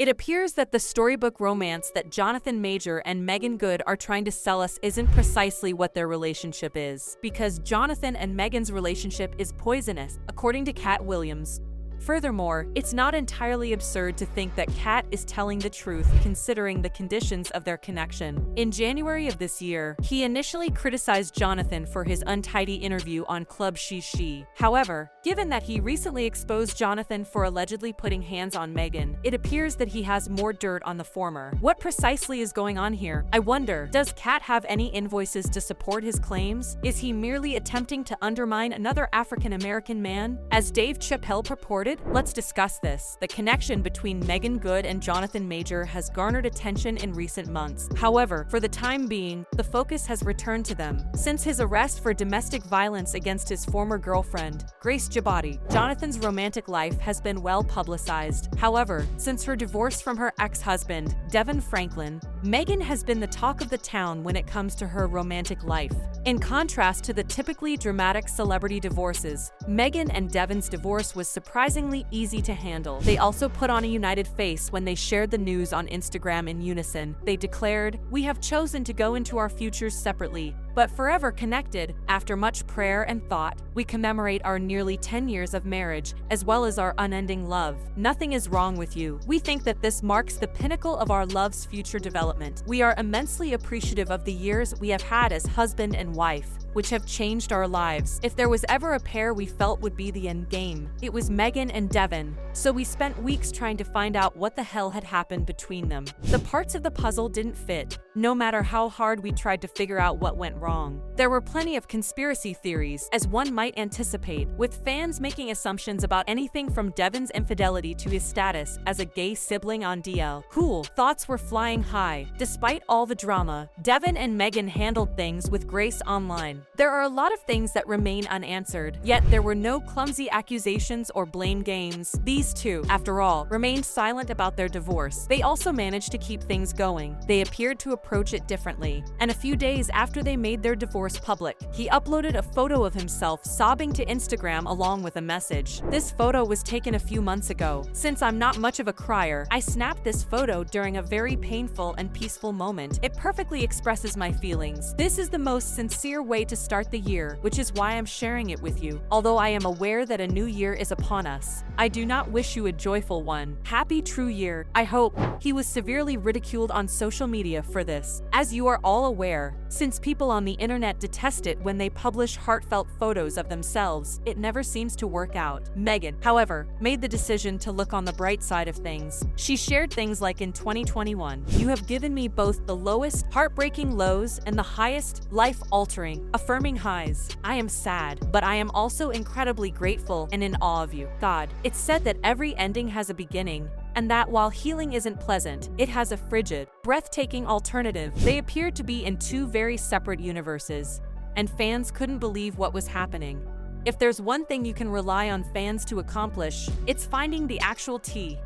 It appears that the storybook romance that Jonathan Major and Meagan Good are trying to sell us isn't precisely what their relationship is, because Jonathan and Meagan's relationship is poisonous, according to Katt Williams. Furthermore, it's not entirely absurd to think that Katt is telling the truth considering the conditions of their connection. In January of this year, he initially criticized Jonathan for his untidy interview on Club Shea Shea. However, given that he recently exposed Jonathan for allegedly putting hands on Meagan, it appears that he has more dirt on the former. What precisely is going on here? I wonder, does Katt have any invoices to support his claims? Is he merely attempting to undermine another African-American man, as Dave Chappelle purported? Let's discuss this. The connection between Meagan Good and Jonathan Major has garnered attention in recent months. However, for the time being, the focus has returned to them. Since his arrest for domestic violence against his former girlfriend, Grace Jabati, Jonathan's romantic life has been well publicized. However, since her divorce from her ex-husband, Devin Franklin, Meagan has been the talk of the town when it comes to her romantic life. In contrast to the typically dramatic celebrity divorces, Meagan and Devin's divorce was surprisingly easy to handle. They also put on a united face when they shared the news on Instagram in unison. They declared, "We have chosen to go into our futures separately, but forever connected. After much prayer and thought, we commemorate our nearly 10 years of marriage, as well as our unending love. Nothing is wrong with you. We think that this marks the pinnacle of our love's future development. We are immensely appreciative of the years we have had as husband and wife, which have changed our lives. If there was ever a pair we felt would be the end game, it was Meagan and Devin. So we spent weeks trying to find out what the hell had happened between them. The parts of the puzzle didn't fit, no matter how hard we tried to figure out what went wrong. There were plenty of conspiracy theories, as one might anticipate, with fans making assumptions about anything from Devin's infidelity to his status as a gay sibling on DL. Cool, thoughts were flying high. Despite all the drama, Devin and Meagan handled things with grace online. There are a lot of things that remain unanswered, yet there were no clumsy accusations or blame games. These two, after all, remained silent about their divorce. They also managed to keep things going. They appeared to approach it differently. And a few days after they made their divorce public, he uploaded a photo of himself sobbing to Instagram along with a message. This photo was taken a few months ago. Since I'm not much of a crier, I snapped this photo during a very painful and peaceful moment. It perfectly expresses my feelings. This is the most sincere way to start the year, which is why I'm sharing it with you. Although I am aware that a new year is upon us, I do not wish you a joyful one. Happy True Year, I hope. He was severely ridiculed on social media for this. As you are all aware, since people on the internet detest it when they publish heartfelt photos of themselves, it never seems to work out. Meagan, however, made the decision to look on the bright side of things. She shared things like, in 2021, "You have given me both the lowest, heartbreaking lows and the highest, life-altering, affirming highs. I am sad, but I am also incredibly grateful and in awe of you, God." It's said that every ending has a beginning, and that while healing isn't pleasant, it has a frigid, breathtaking alternative. They appeared to be in two very separate universes, and fans couldn't believe what was happening. If there's one thing you can rely on fans to accomplish, it's finding the actual tea.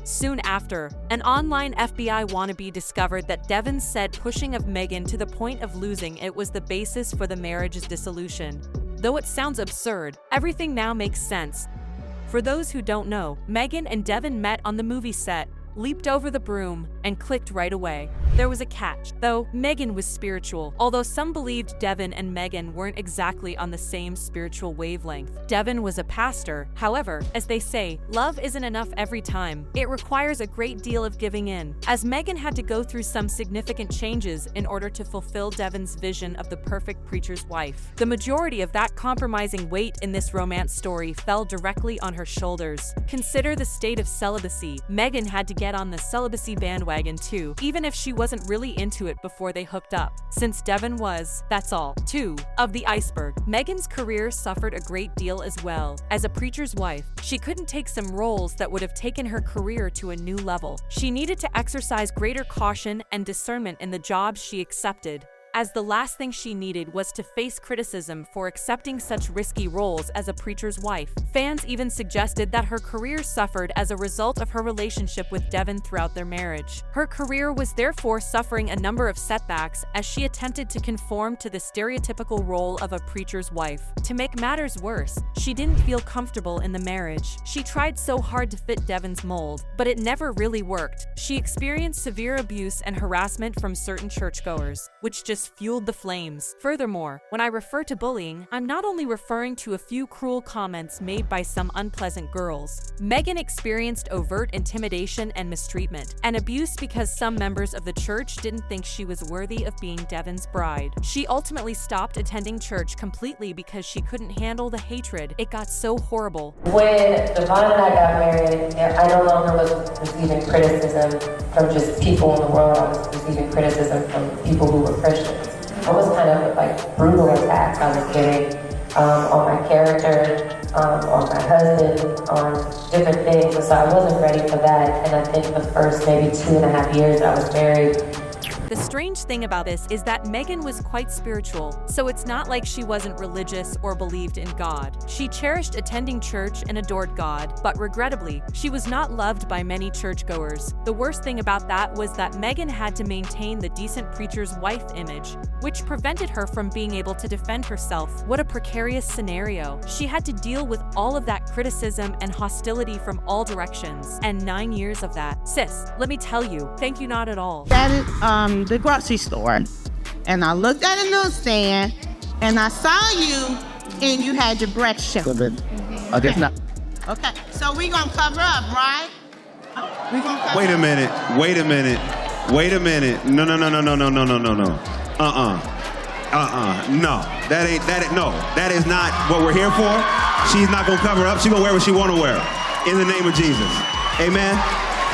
Soon after, an online FBI wannabe discovered that Devin's said pushing of Meagan to the point of losing it was the basis for the marriage's dissolution. Though it sounds absurd, everything now makes sense. For those who don't know, Meagan and Devin met on the movie set, leaped over the broom, and clicked right away. There was a catch, though. Meagan was spiritual, although some believed Devin and Meagan weren't exactly on the same spiritual wavelength. Devin was a pastor. However, as they say, love isn't enough every time. It requires a great deal of giving in, as Meagan had to go through some significant changes in order to fulfill Devin's vision of the perfect preacher's wife. The majority of that compromising weight in this romance story fell directly on her shoulders. Consider the state of celibacy. Meagan had to get on the celibacy bandwagon too, even if she wasn't really into it before they hooked up. Since Devin was, that's all. 2. Of the iceberg. Meagan's career suffered a great deal as well. As a preacher's wife, she couldn't take some roles that would have taken her career to a new level. She needed to exercise greater caution and discernment in the jobs she accepted. as the last thing she needed was to face criticism for accepting such risky roles as a preacher's wife. Fans even suggested that her career suffered as a result of her relationship with Devin throughout their marriage. Her career was therefore suffering a number of setbacks as she attempted to conform to the stereotypical role of a preacher's wife. To make matters worse, she didn't feel comfortable in the marriage. She tried so hard to fit Devin's mold, but it never really worked. She experienced severe abuse and harassment from certain churchgoers, which just fueled the flames. Furthermore, when I refer to bullying, I'm not only referring to a few cruel comments made by some unpleasant girls. Meagan experienced overt intimidation and mistreatment, and abuse because some members of the church didn't think she was worthy of being Devin's bride. She ultimately stopped attending church completely because she couldn't handle the hatred. It got so horrible. When Devon and I got married, I no longer was receiving criticism from just people in the world. I was receiving criticism from people who were Christians. I was kind of like brutal attacks I was getting on my character, on my husband, on different things. So I wasn't ready for that. And I think the first maybe 2.5 years I was married, the strange thing about this is that Meagan was quite spiritual, so it's not like she wasn't religious or believed in God. She cherished attending church and adored God, but regrettably, she was not loved by many churchgoers. The worst thing about that was that Meagan had to maintain the decent preacher's wife image, which prevented her from being able to defend herself. What a precarious scenario. She had to deal with all of that criticism and hostility from all directions, and 9 years of that. Sis, let me tell you, thank you not at all. That is the grocery store, and I looked at a newsstand, and I saw you, and you had your breath show. I guess not. Okay, so we gonna cover up, right? We gonna cover Wait a minute. No. No. That is not what we're here for. She's not gonna cover up. She's gonna wear what she wanna wear. In the name of Jesus. Amen.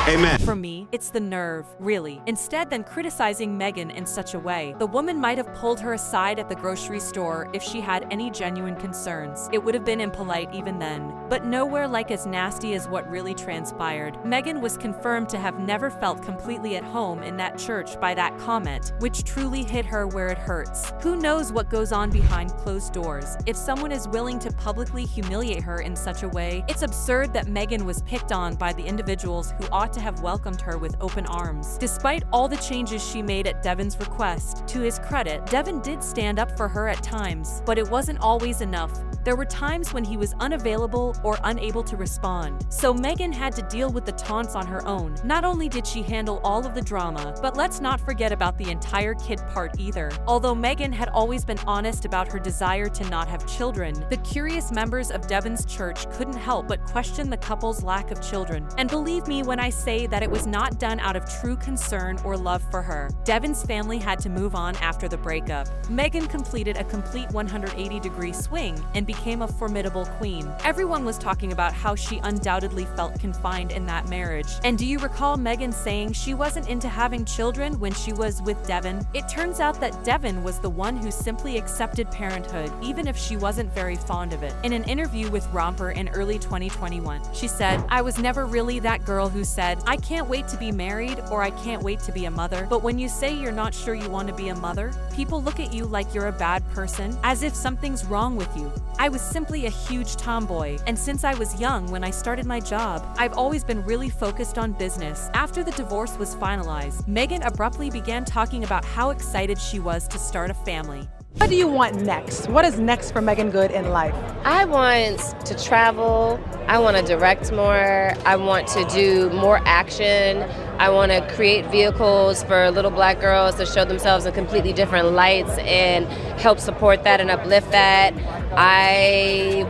Amen. For me, it's the nerve, really. Instead than criticizing Meagan in such a way, the woman might have pulled her aside at the grocery store if she had any genuine concerns. It would have been impolite even then, but nowhere like as nasty as what really transpired. Meagan was confirmed to have never felt completely at home in that church by that comment, which truly hit her where it hurts. Who knows what goes on behind closed doors? If someone is willing to publicly humiliate her in such a way, it's absurd that Meagan was picked on by the individuals who ought to have welcomed her with open arms. Despite all the changes she made at Devin's request, to his credit, Devin did stand up for her at times, but it wasn't always enough. There were times when he was unavailable or unable to respond. So Meagan had to deal with the taunts on her own. Not only did she handle all of the drama, but let's not forget about the entire kid part either. Although Meagan had always been honest about her desire to not have children, the curious members of Devin's church couldn't help but question the couple's lack of children. And believe me when I say that it was not done out of true concern or love for her. Devin's family had to move on after the breakup. Meagan completed a complete 180-degree swing and became a formidable queen. Everyone was talking about how she undoubtedly felt confined in that marriage. And do you recall Meagan saying she wasn't into having children when she was with Devin? It turns out that Devin was the one who simply accepted parenthood, even if she wasn't very fond of it. In an interview with Romper in early 2021, she said, "I was never really that girl who said, I can't wait to be married or I can't wait to be a mother. But when you say you're not sure you want to be a mother, people look at you like you're a bad person, as if something's wrong with you. I was simply a huge tomboy, and since I was young when I started my job, I've always been really focused on business." After the divorce was finalized, Meagan abruptly began talking about how excited she was to start a family. What do you want next? What is next for Meagan Good in life? I want to travel. I want to direct more. I want to do more action. I want to create vehicles for little black girls to show themselves in completely different lights and help support that and uplift that. I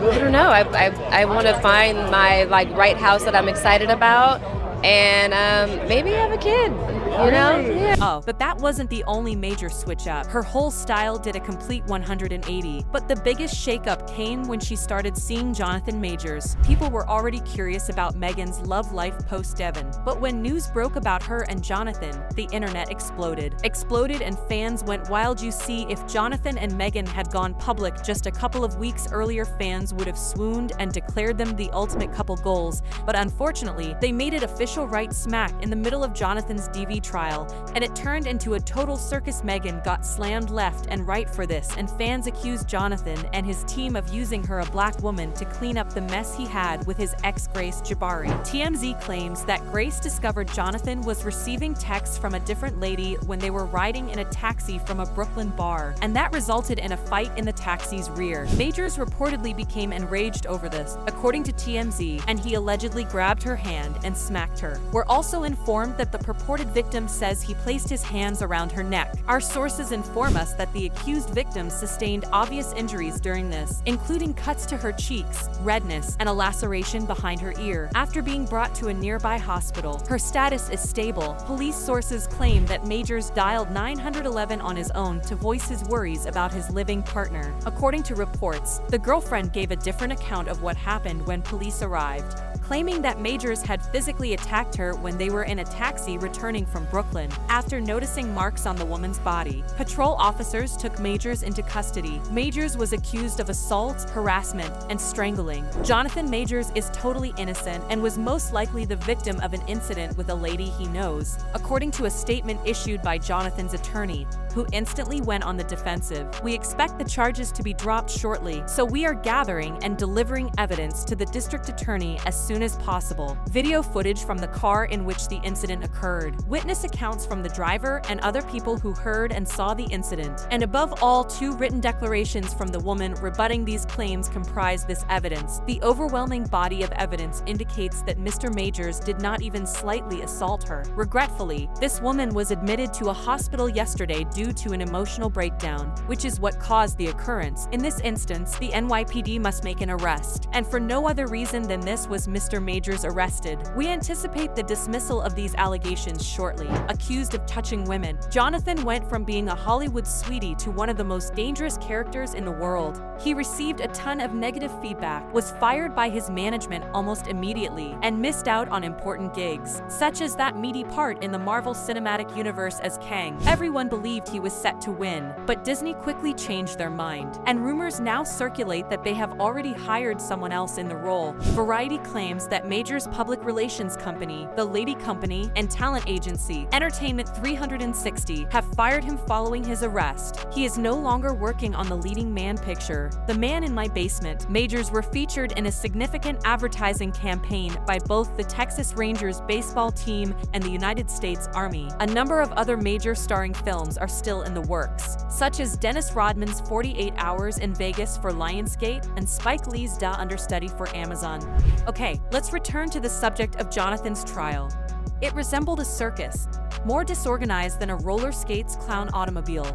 don't know. I want to find my right house that I'm excited about, and maybe have a kid. You know? Yeah. Oh, but that wasn't the only major switch up. Her whole style did a complete 180. But the biggest shakeup came when she started seeing Jonathan Majors. People were already curious about Meagan's love life post-Devin. But when news broke about her and Jonathan, the internet exploded. And fans went wild. You see, if Jonathan and Meagan had gone public just a couple of weeks earlier, fans would have swooned and declared them the ultimate couple goals. But unfortunately, they made it official right smack in the middle of Jonathan's DVD TV trial, and it turned into a total circus. Meagan got slammed left and right for this, and fans accused Jonathan and his team of using her, a black woman, to clean up the mess he had with his ex Grace Jabari. TMZ claims that Grace discovered Jonathan was receiving texts from a different lady when they were riding in a taxi from a Brooklyn bar, and that resulted in a fight in the taxi's rear. Majors reportedly became enraged over this, according to TMZ, and he allegedly grabbed her hand and smacked her. We're also informed that the purported victim says he placed his hands around her neck. Our sources inform us that the accused victim sustained obvious injuries during this, including cuts to her cheeks, redness, and a laceration behind her ear. After being brought to a nearby hospital, her status is stable. Police sources claim that Majors dialed 911 on his own to voice his worries about his living partner. According to reports, the girlfriend gave a different account of what happened when police arrived, claiming that Majors had physically attacked her when they were in a taxi returning from Brooklyn. After noticing marks on the woman's body, patrol officers took Majors into custody. Majors was accused of assault, harassment, and strangling. Jonathan Majors is totally innocent and was most likely the victim of an incident with a lady he knows, according to a statement issued by Jonathan's attorney, who instantly went on the defensive. We expect the charges to be dropped shortly, so we are gathering and delivering evidence to the district attorney as soon as possible. Video footage from the car in which the incident occurred, witness accounts from the driver and other people who heard and saw the incident, and above all, 2 written declarations from the woman rebutting these claims comprise this evidence. The overwhelming body of evidence indicates that Mr. Majors did not even slightly assault her. Regretfully, this woman was admitted to a hospital yesterday due to an emotional breakdown, which is what caused the occurrence. In this instance, the NYPD must make an arrest, and for no other reason than this was Mr. Majors arrested. We anticipate the dismissal of these allegations shortly. Accused of touching women, Jonathan went from being a Hollywood sweetie to one of the most dangerous characters in the world. He received a ton of negative feedback, was fired by his management almost immediately, and missed out on important gigs, such as that meaty part in the Marvel Cinematic Universe as Kang. Everyone believed he was set to win, but Disney quickly changed their mind, and rumors now circulate that they have already hired someone else in the role. Variety claims that Majors' public relations company, The Lady Company, and talent agency, Entertainment 360, have fired him following his arrest. He is no longer working on the leading man picture, The Man in My Basement. Majors were featured in a significant advertising campaign by both the Texas Rangers baseball team and the United States Army. A number of other major starring films are still in the works, such as Dennis Rodman's 48 Hours in Vegas for Lionsgate and Spike Lee's Da Understudy for Amazon. Okay, let's return to the subject of Jonathan's trial. It resembled a circus, more disorganized than a roller skates clown automobile.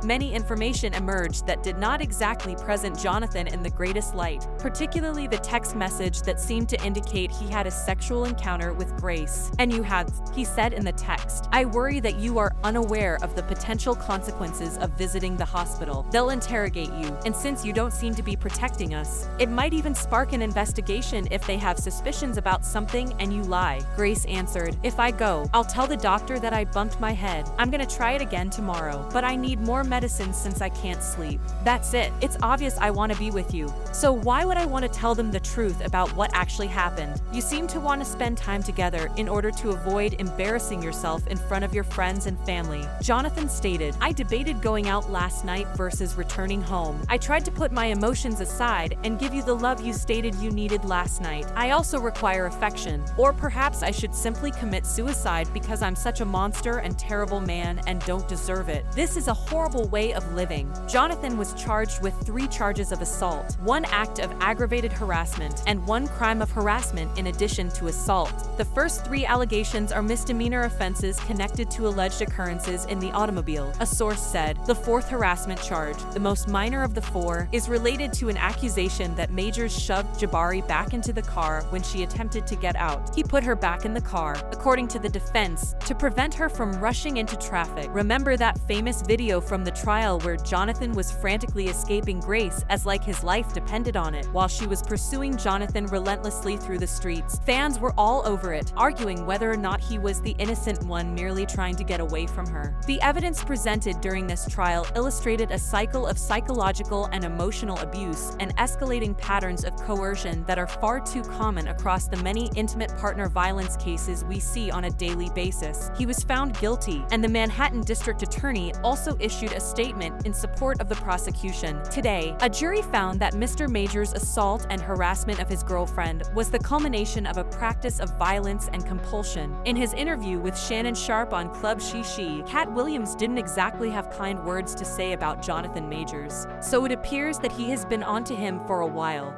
Many information emerged that did not exactly present Jonathan in the greatest light, particularly the text message that seemed to indicate he had a sexual encounter with Grace. And you have, he said in the text, "I worry that you are unaware of the potential consequences of visiting the hospital. They'll interrogate you, and since you don't seem to be protecting us, it might even spark an investigation if they have suspicions about something and you lie." Grace answered, "If I go, I'll tell the doctor that I bumped my head. I'm gonna try it again tomorrow, but I need more medicine since I can't sleep. That's it. It's obvious I want to be with you. So why would I want to tell them the truth about what actually happened? You seem to want to spend time together in order to avoid embarrassing yourself in front of your friends and family." Jonathan stated, "I debated going out last night versus returning home. I tried to put my emotions aside and give you the love you stated you needed last night. I also require affection. Or perhaps I should simply commit suicide because I'm such a monster and terrible man and don't deserve it. This is a horrible way of living." Jonathan was charged with 3 charges of assault, 1 act of aggravated harassment, and 1 crime of harassment in addition to assault. The first 3 allegations are misdemeanor offenses connected to alleged occurrences in the automobile, a source said. The 4th harassment charge, the most minor of the 4, is related to an accusation that Majors shoved Jabari back into the car when she attempted to get out. He put her back in the car, according to the defense, to prevent her from rushing into traffic. Remember that famous video from the the trial where Jonathan was frantically escaping Grace as like his life depended on it, while she was pursuing Jonathan relentlessly through the streets. Fans were all over it, arguing whether or not he was the innocent one merely trying to get away from her. The evidence presented during this trial illustrated a cycle of psychological and emotional abuse and escalating patterns of coercion that are far too common across the many intimate partner violence cases we see on a daily basis. He was found guilty, and the Manhattan District Attorney also issued a statement in support of the prosecution. Today, a jury found that Mr. Majors' assault and harassment of his girlfriend was the culmination of a practice of violence and compulsion. In his interview with Shannon Sharpe on Club Shea Shea, Katt Williams didn't exactly have kind words to say about Jonathan Majors, so it appears that he has been onto him for a while.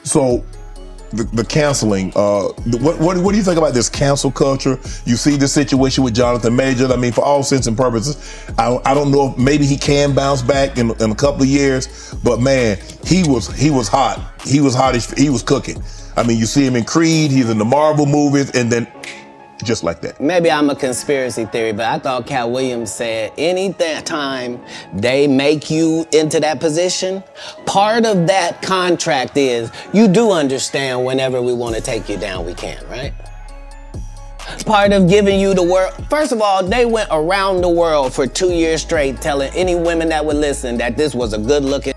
So, the canceling, what do you think about this cancel culture? You see the situation with Jonathan Majors. I mean, for all intents and purposes, I don't know if maybe he can bounce back in a couple of years, but man, he was hot. He was hot. He was cooking. I mean, you see him in Creed, he's in the Marvel movies, and then just like that. Maybe I'm a conspiracy theory, but I thought Katt Williams said any time they make you into that position, part of that contract is you do understand whenever we want to take you down, we can, right? Part of giving you the world. First of all, they went around the world for 2 years straight telling any women that would listen that this was a good looking.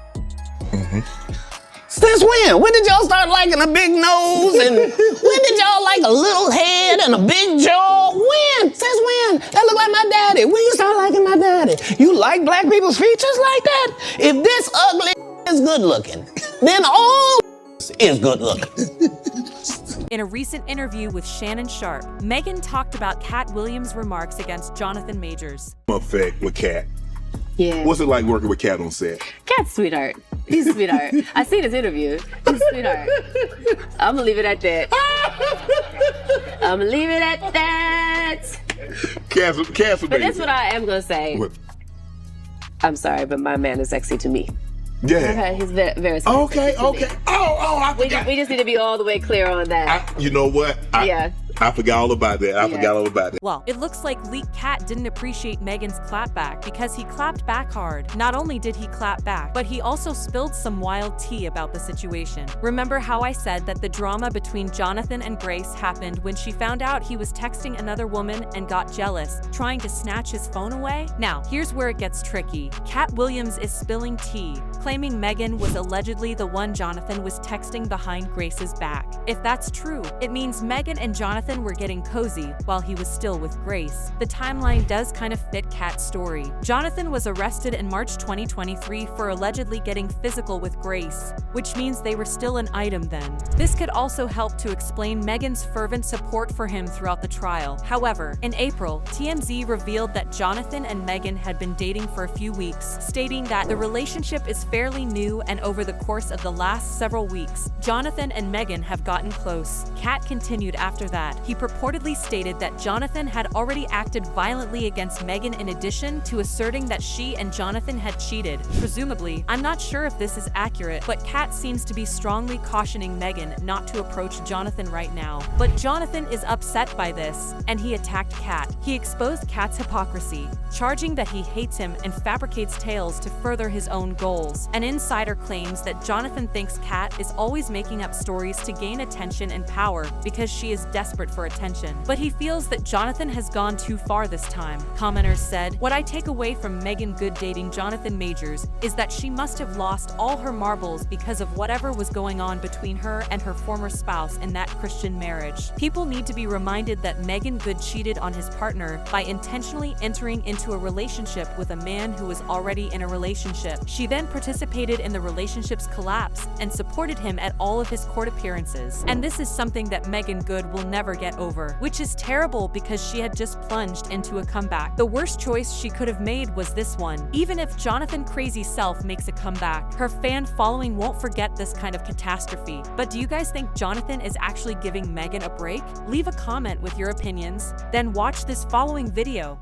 Since when? When did y'all start liking a big nose? And when did y'all like a little head and a big jaw? When? Since when? That look like my daddy. When you start liking my daddy? You like black people's features like that? If this ugly is good looking, then all is good looking. In a recent interview with Shannon Sharpe, Meagan talked about Katt Williams' remarks against Jonathan Majors. Effect with Katt. Yeah. What's it like working with Katt on set? Katt's sweetheart. He's a sweetheart. I seen his interview. He's a sweetheart. I'm gonna leave it at that. I'm gonna leave it at that. Katt's But that's what I am gonna say. What? I'm sorry, but my man is sexy to me. Yeah. Okay, he's very sexy. Okay. to me. I We forgot. just need to be all the way clear on that. You know what? Yeah. I forgot all about that. I forgot all about that. Well, it looks like Leak Katt didn't appreciate Megan's clapback because he clapped back hard. Not only did he clap back, but he also spilled some wild tea about the situation. Remember how I said that the drama between Jonathan and Grace happened when she found out he was texting another woman and got jealous, trying to snatch his phone away? Now, here's where it gets tricky. Katt Williams is spilling tea, claiming Megan was allegedly the one Jonathan was texting behind Grace's back. If that's true, it means Megan and Jonathan were getting cozy while he was still with Grace. The timeline does kind of fit Katt's story. Jonathan was arrested in March 2023 for allegedly getting physical with Grace, which means they were still an item then. This could also help to explain Megan's fervent support for him throughout the trial. However, in April, TMZ revealed that Jonathan and Megan had been dating for a few weeks, stating that the relationship is fairly new and over the course of the last several weeks, Jonathan and Megan have gotten close. Katt continued after that. He purportedly stated that Jonathan had already acted violently against Megan in addition to asserting that she and Jonathan had cheated. Presumably, I'm not sure if this is accurate, but Katt seems to be strongly cautioning Megan not to approach Jonathan right now. But Jonathan is upset by this, and he attacked Katt. He exposed Katt's hypocrisy, charging that he hates him and fabricates tales to further his own goals. An insider claims that Jonathan thinks Katt is always making up stories to gain attention and power because she is desperate for attention. But he feels that Jonathan has gone too far this time. Commenters said, "What I take away from Meagan Good dating Jonathan Majors is that she must have lost all her marbles because of whatever was going on between her and her former spouse in that Christian marriage. People need to be reminded that Meagan Good cheated on his partner by intentionally entering into a relationship with a man who was already in a relationship. She then participated in the relationship's collapse and supported him at all of his court appearances. And this is something that Meagan Good will never get over, which is terrible because she had just plunged into a comeback. The worst choice she could have made was this one. Even if Jonathan Crazy Self makes a comeback, her fan following won't forget this kind of catastrophe. But do you guys think Jonathan is actually giving Megan a break? Leave a comment with your opinions, then watch this following video.